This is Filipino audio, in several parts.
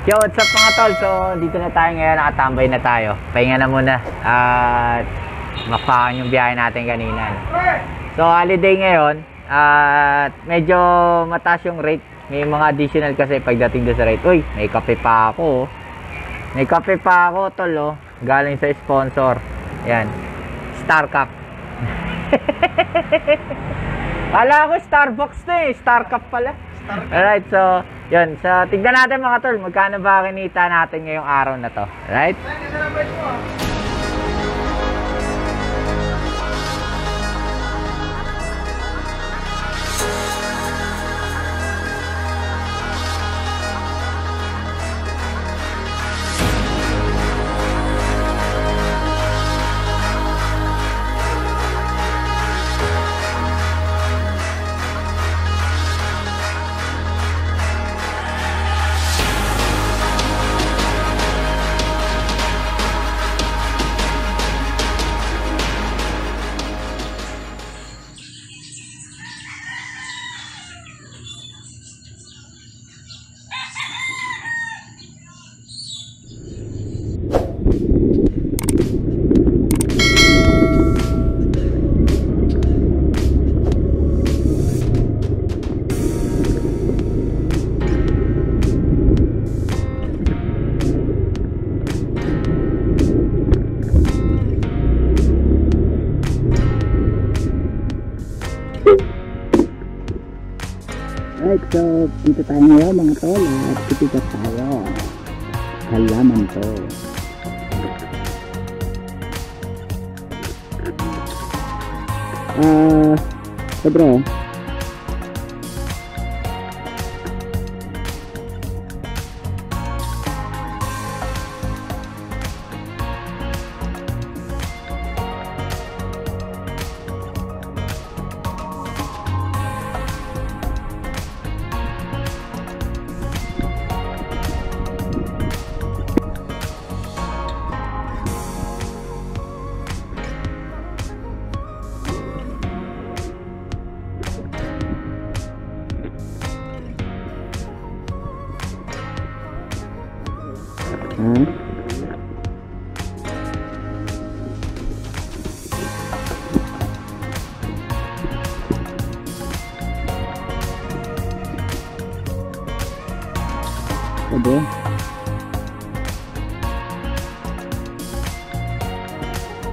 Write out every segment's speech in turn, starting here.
Yo, what's up mga tol? So, dito na tayo ngayon, nakatambay na tayo. Pahinga na muna. At makakaan yung biyahe natin kanina. So, holiday ngayon. At medyo mataas yung rate. May mga additional kasi pagdating doon sa rate. Uy, may kape pa ako. May kape pa ako, tol. Oh. Galing sa sponsor. Yan. Star Cup. Kala ko Starbucks na eh. Star Cup pala. Alright, so yun, so tignan natin mga tol, magkano ba kinita natin ngayong araw na to. Alright? Alright, so dito tayo ngayon mga tol at titigas tayo. Halaman to. So bro, bro,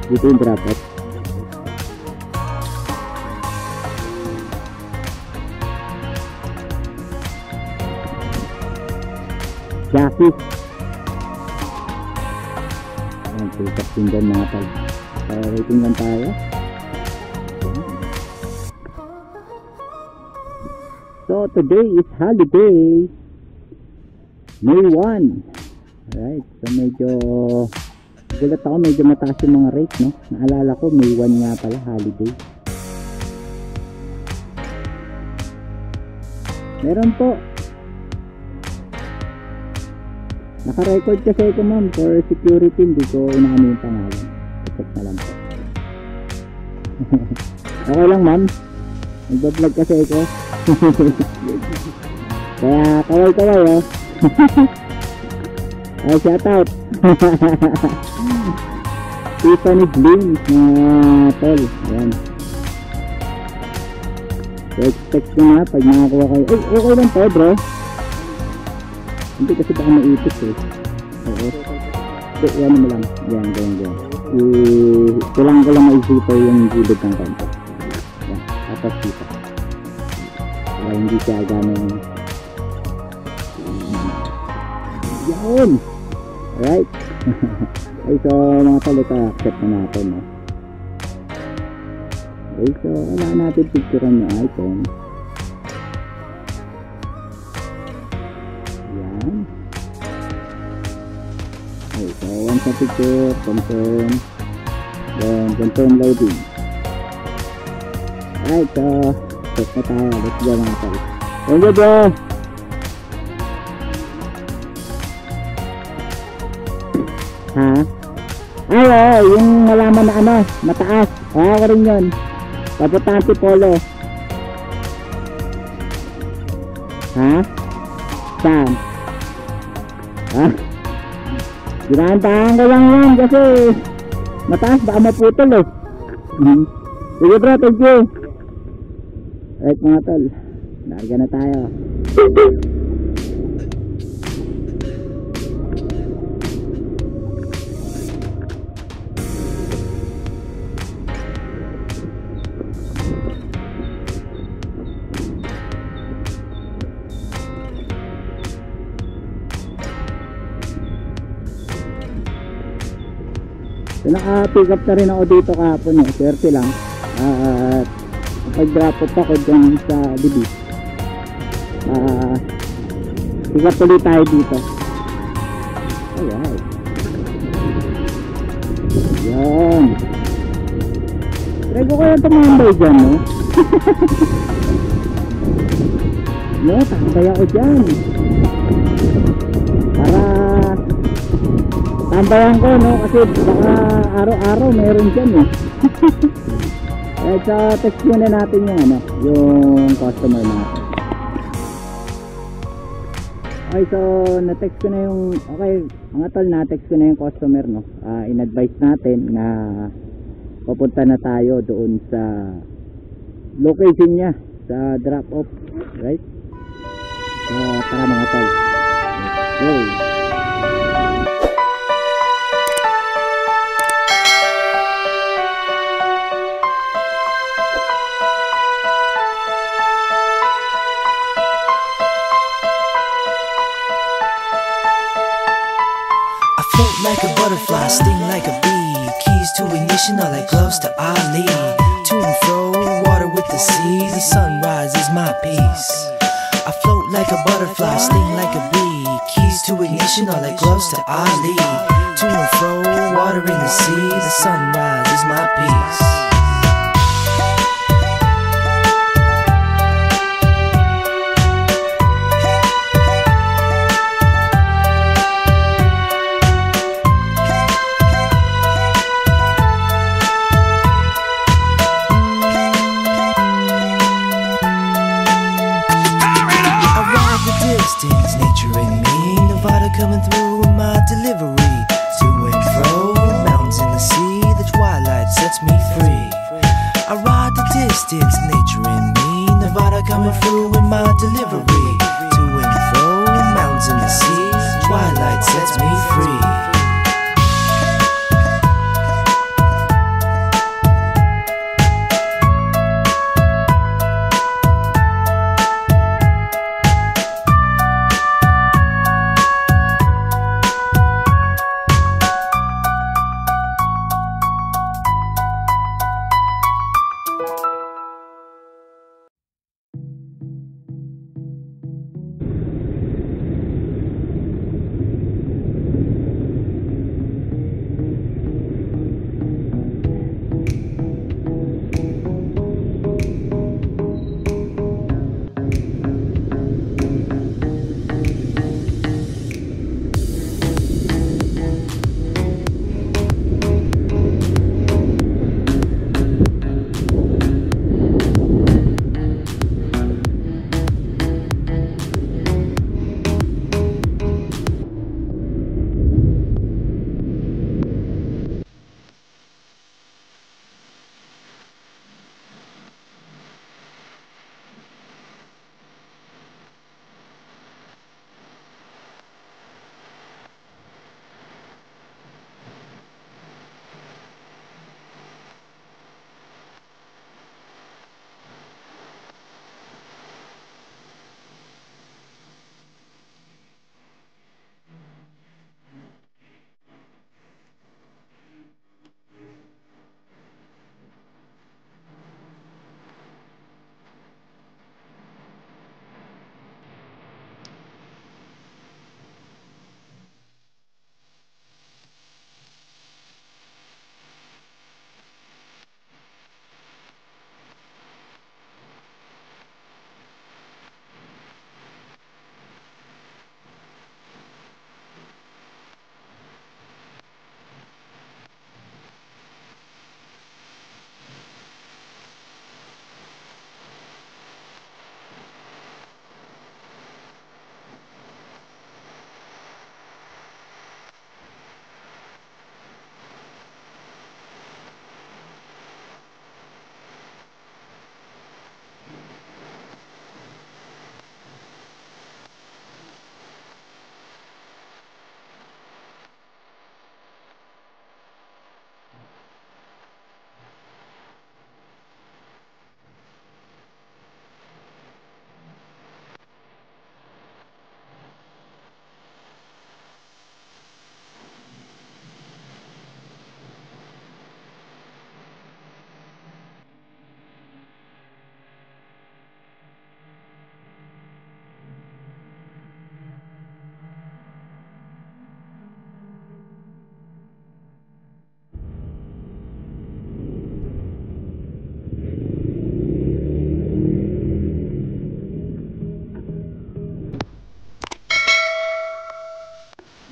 dito yung dapat. Jackie. Ayan, tulad tinggan mga tol. So, waiting lang tayo. So, today is holiday. May 1. Alright, so medyo gulat ako, medyo mataas yung mga rate, no? Naalala ko, May 1 nga pala, holiday. Meron po. Naka-record kasi ko ma'am, for security, hindi ko inaano yung pangalan. I-check na lang po. Okay lang ma'am. Nag-vlog kasi ko. Kaya kaway-kaway oh. Ay, shout out. Tiffany Bling na tol. Ayan. So, expect ko na pag nakakuha kayo. Ay, okay lang to bro. Hindi kasi baka maipit eh. Oo. So, yan mo lang. Yan, ganyan. Kulang ko lang maisipay yung gilid ng konti. Yan. Tapos dito. Kaya hindi siya gano'ng yun. Alright. Okay, so mga tol, ito accept na natin, no? Okay, so kailangan natin picturean yung item. Yan. Okay, so once na picture, confirm, then confirm loading. Alright, so check na tayo. Let's go mga tol. Thank you bro. Ha? Ay, oo, yung malaman na ano, mataas. Ako rin yun. Papunta Antipolo. Ha? Saan? Ah, dinahantahan ko lang yan kasi mataas, baka maputol eh. Sige bro, thank you. Right mga tol, larga na tayo. So, naka-pick up na rin ako dito kahapon eh. Swerte lang. At pag-drop off ako dyan sa Libis. Pick up ulit tayo dito. Alright. Yan. Try ko kaya tumambay dyan, no? No, tambay ako dyan. Para tambayan ko, no? Kasi baka araw-araw meron dyan eh. Right, so text muna natin yung ano, yung customer natin. Okay, so na-text ko na yung, okay mga tol, na-text ko na yung customer, no? In-advise natin na papunta na tayo doon sa location niya, sa drop off, right? So tara mga tol, let's go. Like a butterfly, sting like a bee. Keys to ignition are like gloves to Ali. To and fro, water with the sea. The sunrise is my peace. I float like a butterfly, sting like a bee. Keys to ignition are like gloves to Ali. To and fro, water in the sea. The sunrise is my peace. Nature in me, Nevada coming through with my delivery. To and fro, mountains in the sea, the twilight sets me free. I ride the distance, nature in me, Nevada coming through with my delivery. To and fro, mountains in the sea, twilight sets me free.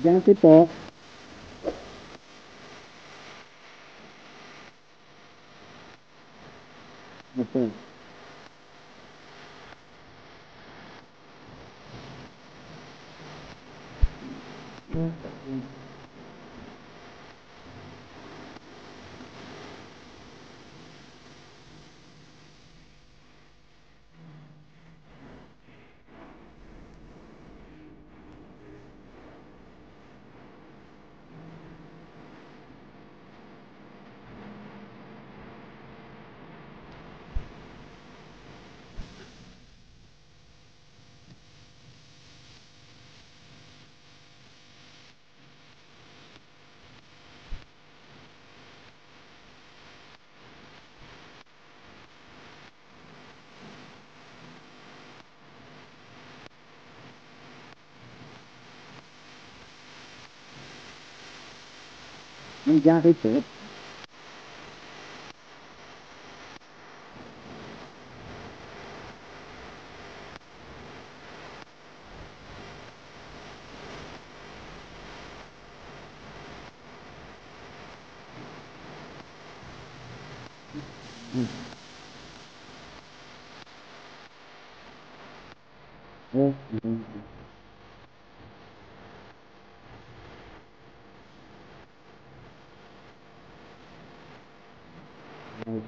Jansi po. Opo. Ang jacket po.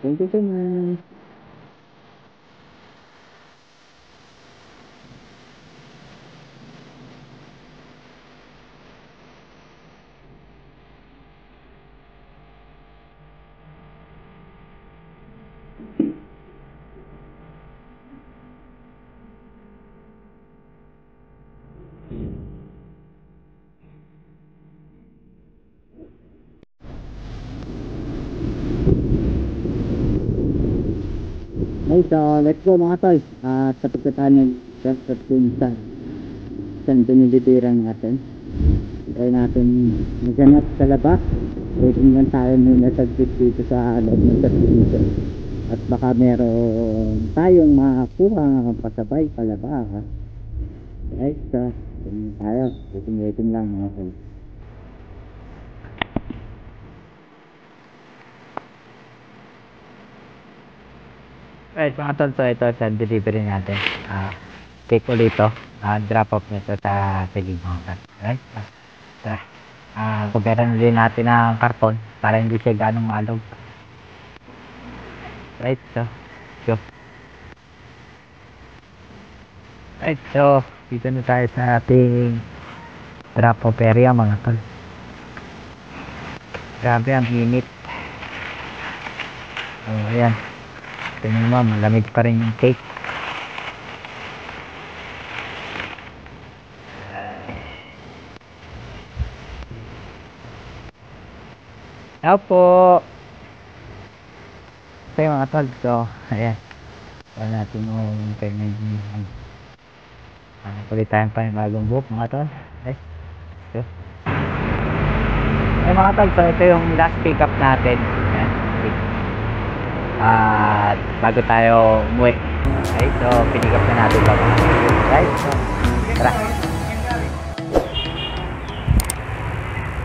Thank you so much. Okay, so let's go mga tol. Sa pagkatanig sa pinsan saan pinilitirang natin. Try natin maghanap sa labas. Waiting lang tayo muna saglit dito sa loob ng service. At baka meron tayong makakuha pasabay palabas. Right, so tayo. Waiting lang mga tol. Right, mga tol, so ito sa delivery natin. Take ulit ito. Drop off nito sa Pilipinas. Right? Kuberan din natin ng karton para hindi siya ganong maalog. Right, so go. Right, so dito na tayo sa ating drop off area mga tol. Grabe ang init. Ayan. Tingnan mo, malamig pa rin yung cake. Hello po. Okay mga tol, so ayan. Wala natin yung payment. Kulit tayo pa yung bagong book mga tol. Okay. So ay mga tol, so ito yung last pick up natin. Ayan. At bago tayo umuwi. Okay, so pick up na natin ito. Right, so tara.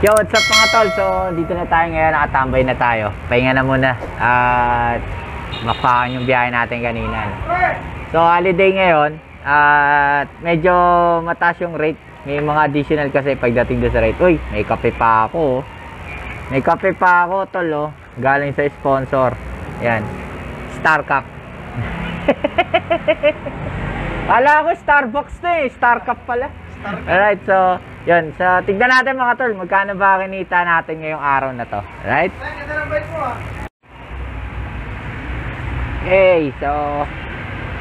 Yo, what's up mga tol? So dito na tayo ngayon, nakatambay na tayo. Pahinga na muna. At mapakan yung biyahe natin kanina. So holiday ngayon. At medyo mataas yung rate. May mga additional kasi pagdating doon sa rate. Uy, may kape pa ako. May kape pa ako tol, oh. Galing sa sponsor. Yan. Star Cup. Kala ko Starbucks na eh. Star Cup pala. Alright, so yun. So tignan natin mga tol, magkano ba kinita natin ngayong araw na to. Alright? Okay, so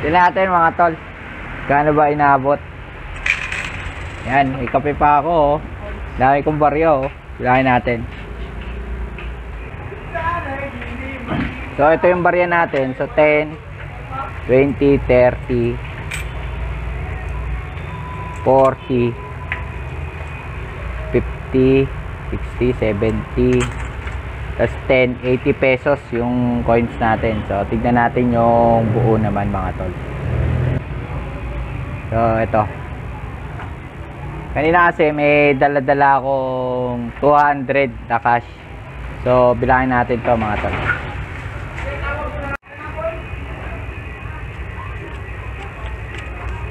tignan natin mga tol, magkano ba inabot. Yan, may kape pa ako, oh. Dami kong baryo, oh. Tignan natin. So ito yung barya natin. So 10, 20, 30, 40, 50, 60, 70, tas 10, 80 pesos yung coins natin. So tignan natin yung buo naman mga tol. So ito Kanina kasi may dala-dala akong 200 na cash. So, bilangin natin to mga tol.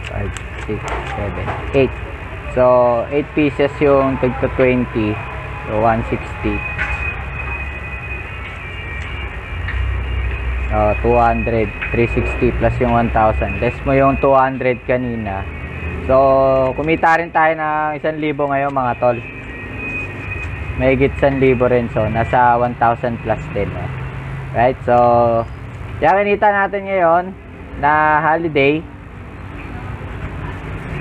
Five, 6, 7, 8. So, 8 pieces yung tagto 20. So, 160. 200, 360 plus yung 1,000. Less mo yung 200 kanina. So, kumita rin tayo ng 1,000 ngayon mga tol. May higit 1,000 rin. So, nasa 1,000 plus din. Right? So, yung kinita natin ngayon na holiday.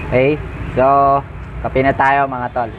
Okay? So, kape na tayo mga tol.